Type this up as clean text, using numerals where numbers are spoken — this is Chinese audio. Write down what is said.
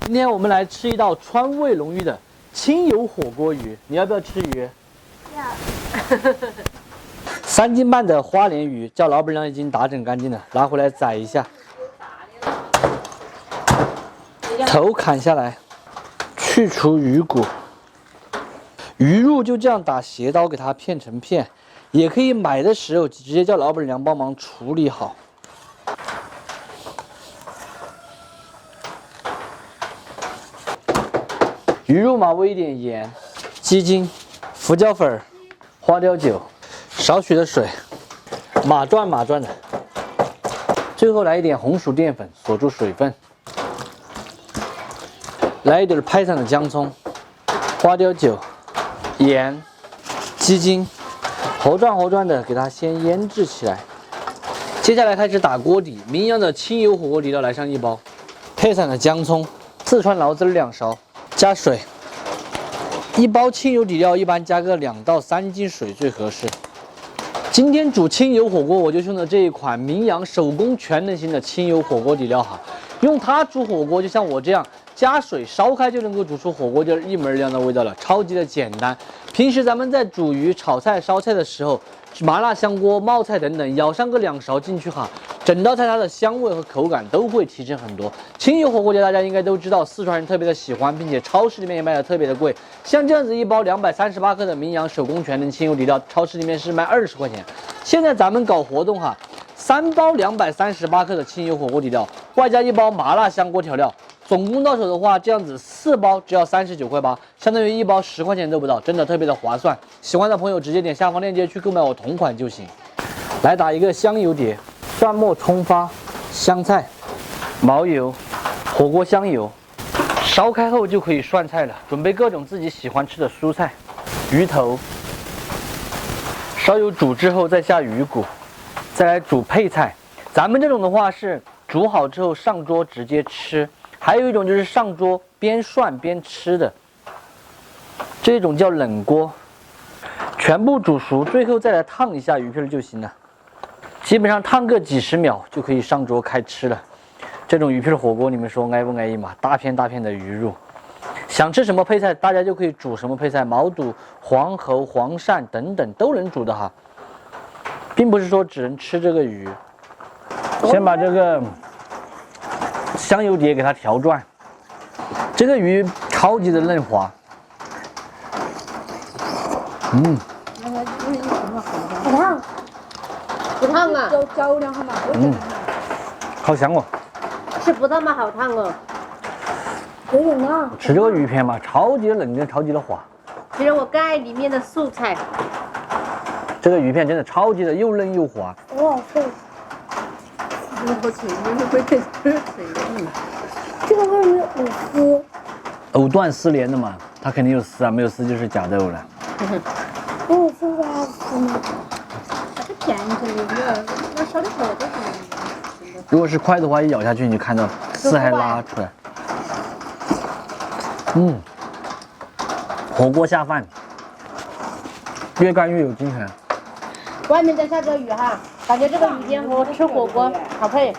今天我们来吃一道川味浓郁的清油火锅鱼，你要不要吃鱼？要。3斤半的花鲢鱼，叫老板娘已经打整干净了，拿回来宰一下。头砍下来，去除鱼骨，鱼肉就这样打斜刀给它片成片，也可以买的时候直接叫老板娘帮忙处理好。鱼肉嘛，煨一点盐、鸡精、胡椒粉、花雕酒，少许的水，码转的。最后来一点红薯淀粉锁住水分，来一点拍散的姜葱、花雕酒、盐、鸡精，活转的给它先腌制起来。接下来开始打锅底，名扬的清油火锅底料来上1包，配散的姜葱，四川醪糟2勺。加水，1包清油底料一般加个2到3斤水最合适。今天煮清油火锅，我就用的这一款名扬手工全能型的清油火锅底料哈，用它煮火锅就像我这样加水烧开就能够煮出火锅底一模一样的味道了，超级的简单。平时咱们在煮鱼、炒菜、烧菜的时候，麻辣香锅、冒菜等等，舀上个2勺进去哈，整道菜它的香味和口感都会提升很多。清油火锅底大家应该都知道，四川人特别的喜欢，并且超市里面也卖的特别的贵。像这样子1包238克的名扬手工全能清油底料，超市里面是卖20块钱。现在咱们搞活动哈，3包238克的清油火锅底料，外加1包麻辣香锅调料。总共到手的话，这样子4包只要39块8，相当于1包10块钱都不到，真的特别的划算。喜欢的朋友直接点下方链接去购买我同款就行。来打一个香油碟，蒜末、葱花、香菜、毛油、火锅香油，烧开后就可以涮菜了。准备各种自己喜欢吃的蔬菜，鱼头，烧油煮之后再下鱼骨，再来煮配菜。咱们这种的话是煮好之后上桌直接吃。还有一种就是上桌边涮边吃的，这种叫冷锅，全部煮熟，最后再来烫一下鱼片就行了。基本上烫个几十秒就可以上桌开吃了。这种鱼片火锅，你们说安不安逸嘛？大片大片的鱼肉，想吃什么配菜，大家就可以煮什么配菜，毛肚、黄喉、黄鳝等等都能煮的哈，并不是说只能吃这个鱼。先把这个香油碟给它调转，这个鱼超级的嫩滑，不烫，不烫啊！焦凉嘛，好香哦！是不烫吗？好烫哦！有点辣。吃这个鱼片嘛，超级的嫩跟超级的滑。其实我更爱里面的素菜，这个鱼片真的超级的又嫩又滑。哇塞，我前面会不会很水？这个为什么有丝？藕断丝连的嘛，它肯定有丝啊，没有丝就是假的藕了。我现在还丝吗？它是甜的，那烧的火都是。如果是快的话，一咬下去你就看到丝还拉出来。火锅下饭，越干越有精神。外面再下个雨哈，感觉这个雨天和吃火锅好配。